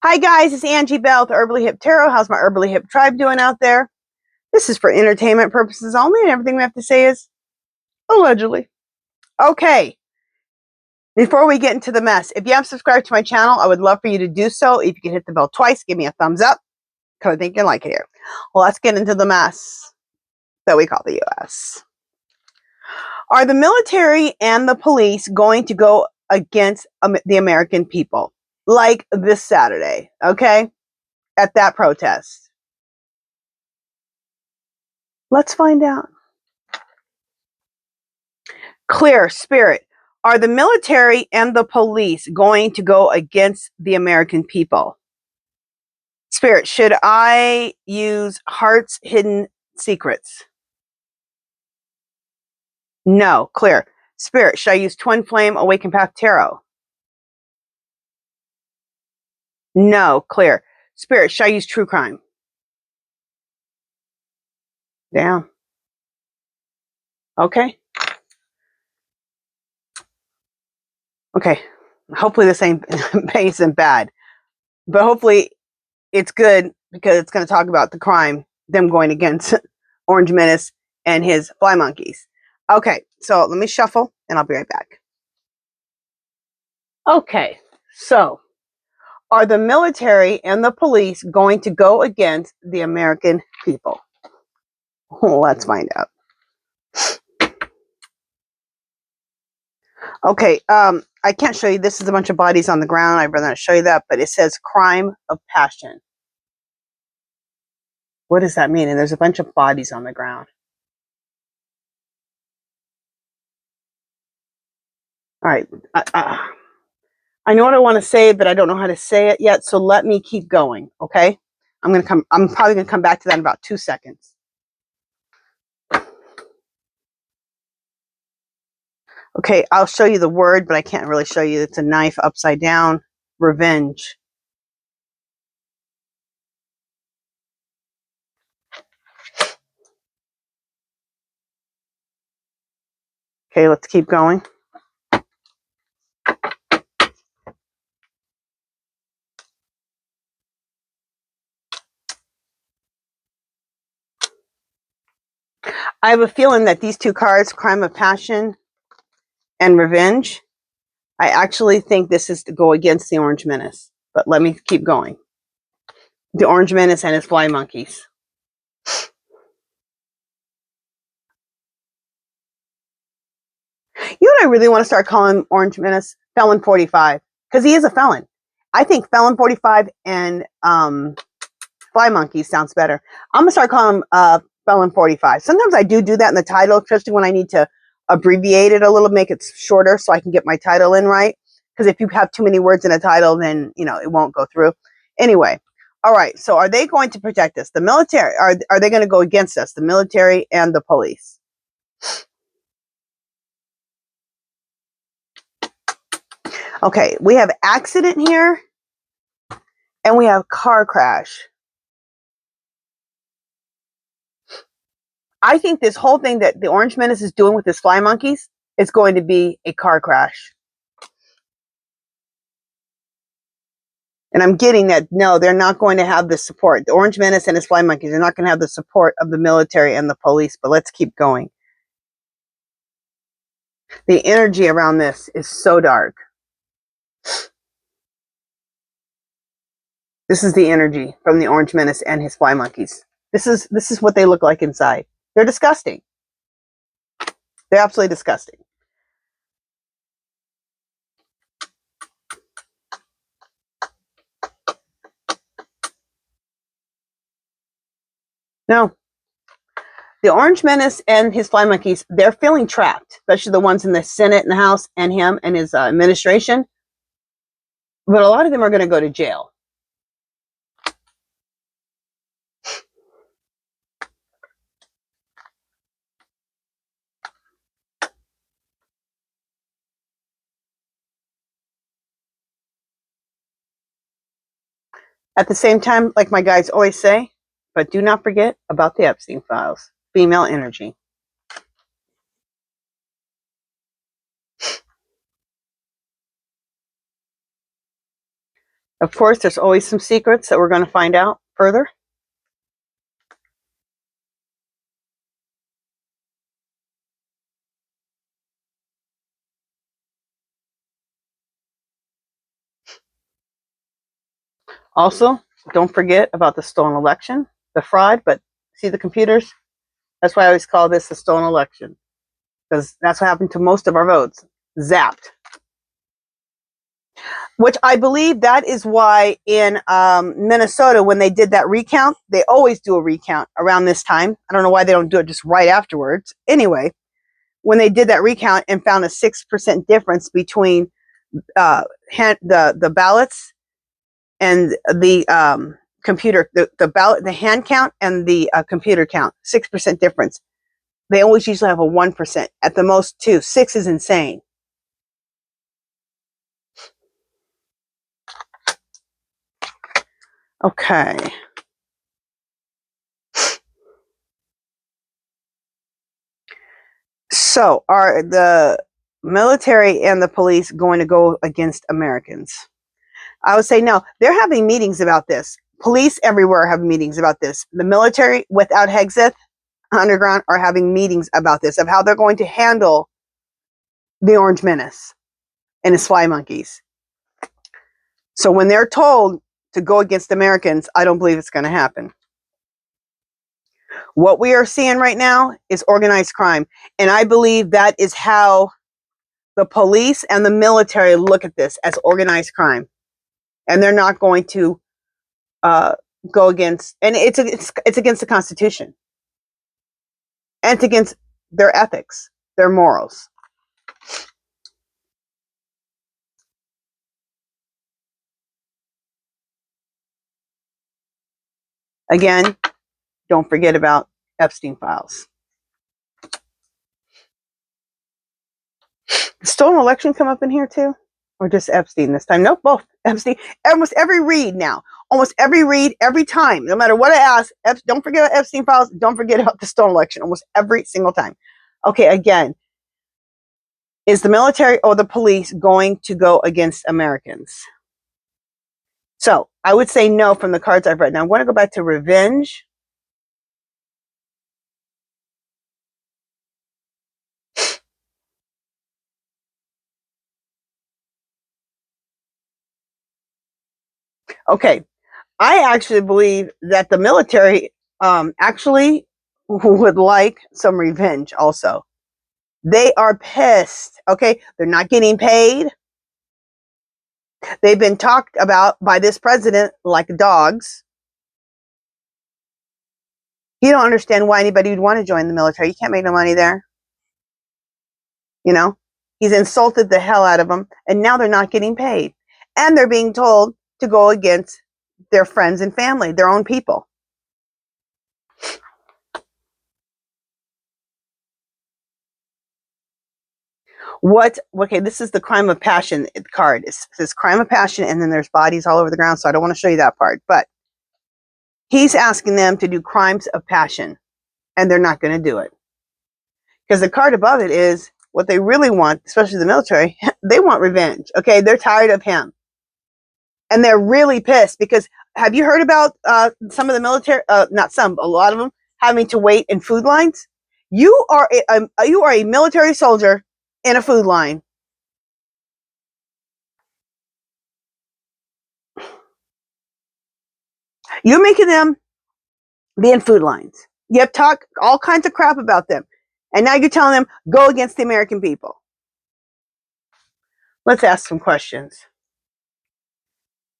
Hi guys, it's Angie Bell with Herbally Hip Tarot. How's my Herbally Hip tribe doing out there? This is for entertainment purposes only, and everything we have to say is allegedly. Okay, before we get into the mess, if you haven't subscribed to my channel, I would love for you to do so. If you can hit the bell twice, give me a thumbs up, because I think you like it here. Well, let's get into the mess that we call the U.S. Are the military and the police going to go against the American people? Like this Saturday, okay? At that protest. Let's find out. Clear, Spirit. Are the military and the police going to go against the American people? Spirit, should I use Heart's Hidden Secrets? No. Clear. Spirit, should I use Twin Flame Awaken Path Tarot? No. Clear. Spirit, should I use True Crime? Down. Okay. Okay. Hopefully this ain't isn't bad. But hopefully it's good, because it's going to talk about the crime, them going against Orange Menace and his fly monkeys. Okay, so let me shuffle and I'll be right back. Okay, so are the military and the police going to go against the American people? Let's find out. Okay, I can't show you. This is a bunch of bodies on the ground. I'd rather not show you that, but it says crime of passion. What does that mean? And there's a bunch of bodies on the ground. All right. I know what I want to say, but I don't know how to say it yet. So let me keep going. Okay. I'm probably going to come back to that in about 2 seconds. Okay. I'll show you the word, but I can't really show you. It's a knife upside down. Revenge. Okay. Let's keep going. I have a feeling that these two cards, crime of passion and revenge, I actually think this is to go against the Orange Menace. But let me keep going. The Orange Menace and his fly monkeys. You know what I really want to start calling Orange Menace? Felon 45. Because he is a felon. I think Felon 45 and Fly Monkey sounds better. I'm going to start calling him Felon 45. Sometimes I do that in the title, especially when I need to abbreviate it a little, make it shorter so I can get my title in right. Because if you have too many words in a title, then, you know, it won't go through. Anyway. All right. So are they going to protect us? The military, are they going to go against us? The military and the police? Okay. We have accident here. And we have car crash. I think this whole thing that the Orange Menace is doing with his fly monkeys is going to be a car crash. And I'm getting that, no, they're not going to have the support. The Orange Menace and his fly monkeys are not going to have the support of the military and the police. But let's keep going. The energy around this is so dark. This is the energy from the Orange Menace and his fly monkeys. This is what they look like inside. They're disgusting. They're absolutely disgusting. No. The Orange Menace and his fly monkeys, they're feeling trapped, especially the ones in the Senate and the House and him and his administration. But a lot of them are going to go to jail. At the same time, like my guys always say, but do not forget about the Epstein files. Female energy. Of course, there's always some secrets that we're going to find out further. Also, don't forget about the stolen election, the fraud, but see the computers? That's why I always call this a stolen election, because that's what happened to most of our votes. Zapped. Which I believe that is why in Minnesota, when they did that recount, they always do a recount around this time. I don't know why they don't do it just right afterwards. Anyway, when they did that recount and found a 6% difference between the ballots and the computer, the ballot, the hand count and the computer count, 6% difference. They always usually have a 1%, at the most 2. 6 is insane. Okay. So, are the military and the police going to go against Americans? I would say no. They're having meetings about this. Police everywhere have meetings about this. The military, without Hexeth Underground, are having meetings about this, of how they're going to handle the Orange Menace and his fly monkeys. So when they're told to go against Americans, I don't believe it's going to happen. What we are seeing right now is organized crime. And I believe that is how the police and the military look at this, as organized crime. And they're not going to go against, and it's against the Constitution. And it's against their ethics, their morals. Again, don't forget about Epstein files. Stolen election come up in here too? Or just Epstein this time? Nope, both. Epstein. Almost every read now. Almost every read, every time. No matter what I ask, don't forget about Epstein files. Don't forget about the stolen election. Almost every single time. Okay, again. Is the military or the police going to go against Americans? So, I would say no from the cards I've read. Now, I'm going to go back to revenge. Okay, I actually believe that the military actually would like some revenge also. They are pissed, okay? They're not getting paid. They've been talked about by this president like dogs. You don't understand why anybody would want to join the military. You can't make no money there. You know? He's insulted the hell out of them, and now they're not getting paid. And they're being told to go against their friends and family, their own people. Okay, this is the crime of passion card. It says crime of passion, and then there's bodies all over the ground, so I don't want to show you that part. But he's asking them to do crimes of passion, and they're not going to do it. Because the card above it is what they really want, especially the military, they want revenge. Okay, they're tired of him. And they're really pissed because have you heard about some of the military, not some, a lot of them, having to wait in food lines? You are a military soldier in a food line. You're making them be in food lines. You have talked all kinds of crap about them. And now you're telling them, go against the American people. Let's ask some questions.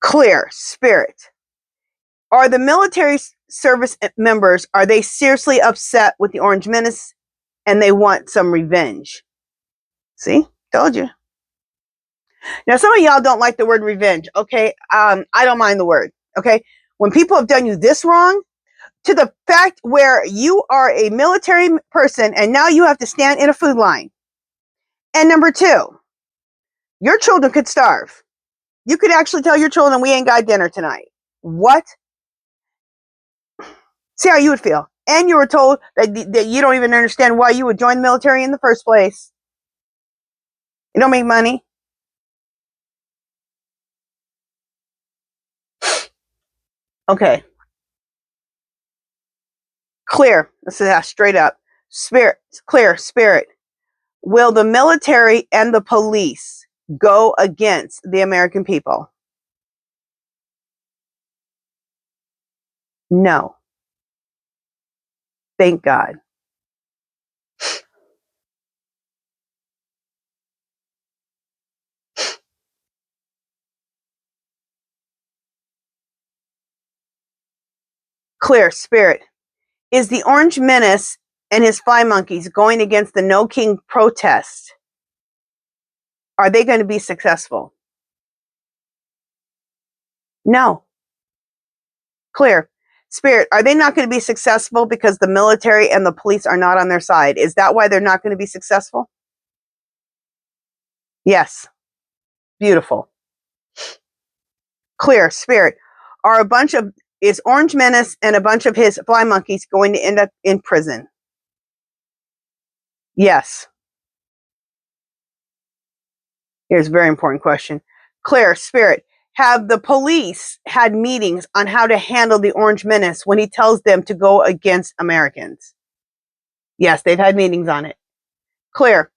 Clear, spirit. Are the military service members, are they seriously upset with the Orange Menace and they want some revenge? See? Told you. Now, some of y'all don't like the word revenge. Okay? I don't mind the word. Okay? When people have done you this wrong, to the fact where you are a military person and now you have to stand in a food line. And number 2, your children could starve. You could actually tell your children, we ain't got dinner tonight. What? See how you would feel. And you were told that you don't even understand why you would join the military in the first place. You don't make money. Okay. Clear. This is straight up. Spirit. Clear. Spirit. Will the military and the police go against the American people? No. Thank God. Clear. Spirit. Is the Orange Menace and his fly monkeys going against the No King protest? Are they going to be successful? No. Clear. Spirit, are they not going to be successful because the military and the police are not on their side? Is that why they're not going to be successful? Yes. Beautiful. Clear. Spirit, is Orange Menace and a bunch of his fly monkeys going to end up in prison? Yes. Here's a very important question. Clear. Spirit, have the police had meetings on how to handle the Orange Menace when he tells them to go against Americans? Yes, they've had meetings on it. Clear.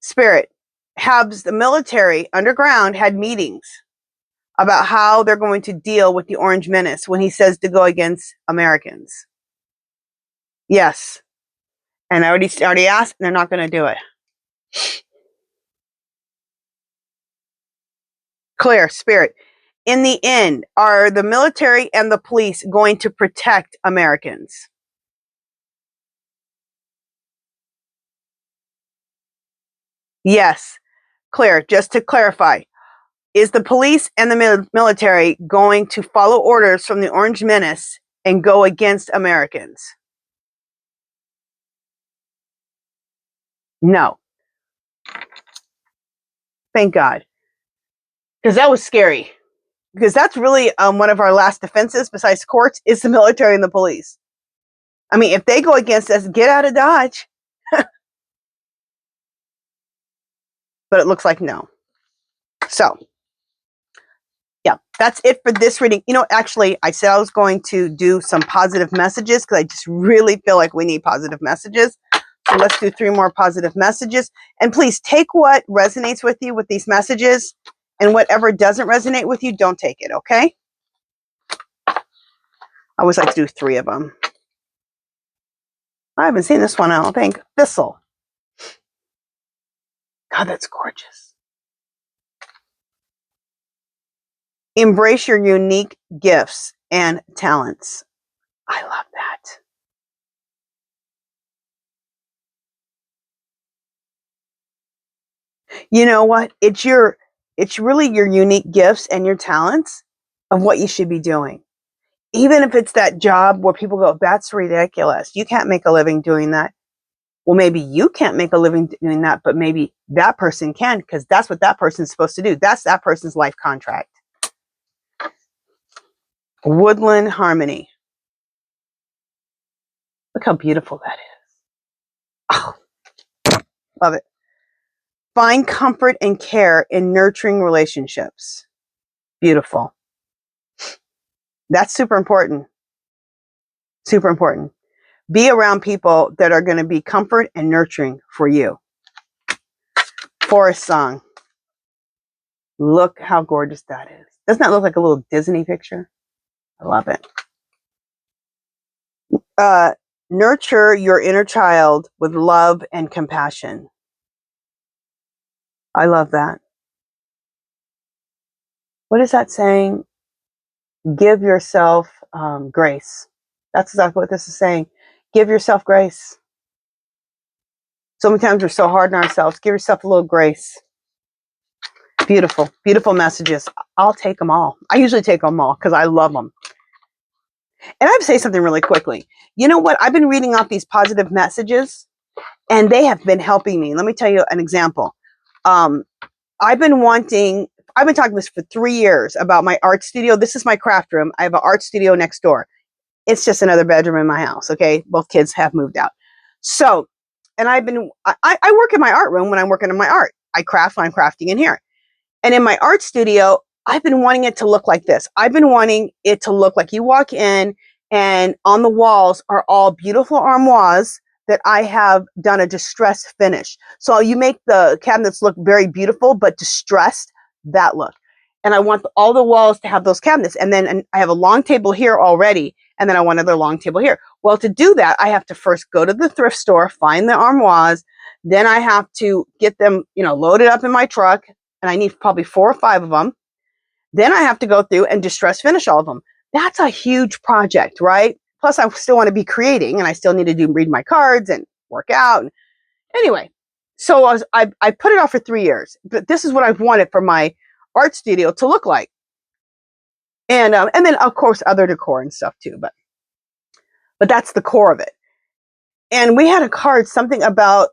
Spirit, have the military underground had meetings about how they're going to deal with the Orange Menace when he says to go against Americans? Yes. And I already asked, and they're not going to do it. Clear. Spirit, in the end, are the military and the police going to protect Americans? Yes. Clear. Just to clarify, is the police and the military going to follow orders from the Orange Menace and go against Americans? No. Thank God. Because that was scary. Because that's really one of our last defenses besides courts is the military and the police. I mean, if they go against us, get out of Dodge. But it looks like no. So, yeah, that's it for this reading. You know, actually, I said I was going to do some positive messages because I just really feel like we need positive messages. So let's do 3 more positive messages. And please take what resonates with you with these messages, and whatever doesn't resonate with you, don't take it, okay? I always like to do 3 of them. I haven't seen this one, I don't think. Thistle. God, that's gorgeous. Embrace your unique gifts and talents. I love that. You know what? It's really your unique gifts and your talents of what you should be doing. Even if it's that job where people go, that's ridiculous. You can't make a living doing that. Well, maybe you can't make a living doing that, but maybe that person can, because that's what that person's supposed to do. That's that person's life contract. Woodland harmony. Look how beautiful that is. Oh, love it. Find comfort and care in nurturing relationships. Beautiful. That's super important. Super important. Be around people that are going to be comfort and nurturing for you. Forest song. Look how gorgeous that is. Doesn't that look like a little Disney picture? I love it. Nurture your inner child with love and compassion. I love that. What is that saying? Give yourself grace. That's exactly what this is saying. Give yourself grace. So many times we're so hard on ourselves. Give yourself a little grace. Beautiful, beautiful messages. I'll take them all. I usually take them all because I love them. And I have to say something really quickly. You know what? I've been reading off these positive messages, and they have been helping me. Let me tell you an example. I've been talking this for 3 years about my art studio. This is my craft room. I have an art studio next door. It's just another bedroom in my house. Okay. Both kids have moved out. So, and I work in my art room when I'm working on my art. I craft when I'm crafting in here. And in my art studio, I've been wanting it to look like this. I've been wanting it to look like you walk in and on the walls are all beautiful armoires that I have done a distressed finish. So you make the cabinets look very beautiful, but distressed, that look. And I want all the walls to have those cabinets. And then I have a long table here already. And then I want another long table here. Well, to do that, I have to first go to the thrift store, find the armoires. Then I have to get them, loaded up in my truck. And I need probably 4 or 5 of them. Then I have to go through and distress finish all of them. That's a huge project, right? Plus, I still want to be creating, and I still need to read my cards and work out. Anyway, so I put it off for 3 years. But this is what I've wanted for my art studio to look like. And then, of course, other decor and stuff too. But that's the core of it. And we had a card, something about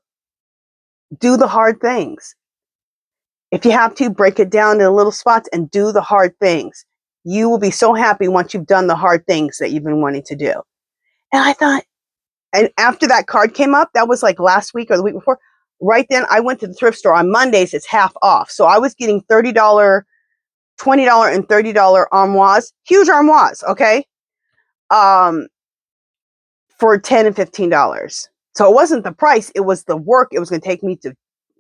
do the hard things. If you have to, break it down into little spots and do the hard things. You will be so happy once you've done the hard things that you've been wanting to do. And I thought, and after that card came up, that was like last week or the week before, right then I went to the thrift store. On Mondays, it's half off. So I was getting $30, $20 and $30 armoires, huge armoires, okay? For $10 and $15. So it wasn't the price, it was the work it was going to take me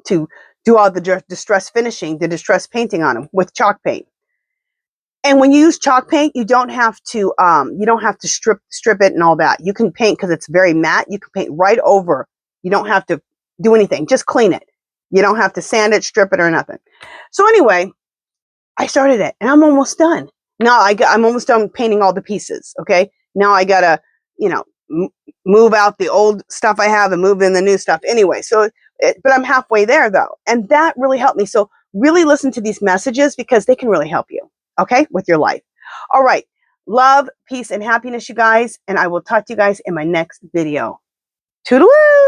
to do all the distress finishing, the distress painting on them with chalk paint. And when you use chalk paint, you don't have to strip it and all that. You can paint because it's very matte. You can paint right over. You don't have to do anything. Just clean it. You don't have to sand it, strip it, or nothing. So anyway, I started it, and I'm almost done. Now I'm almost done painting all the pieces. Okay. Now I gotta, move out the old stuff I have and move in the new stuff. Anyway, but I'm halfway there though. And that really helped me. So really listen to these messages because they can really help you, okay, with your life. All right. Love, peace, and happiness, you guys. And I will talk to you guys in my next video. Toodaloo!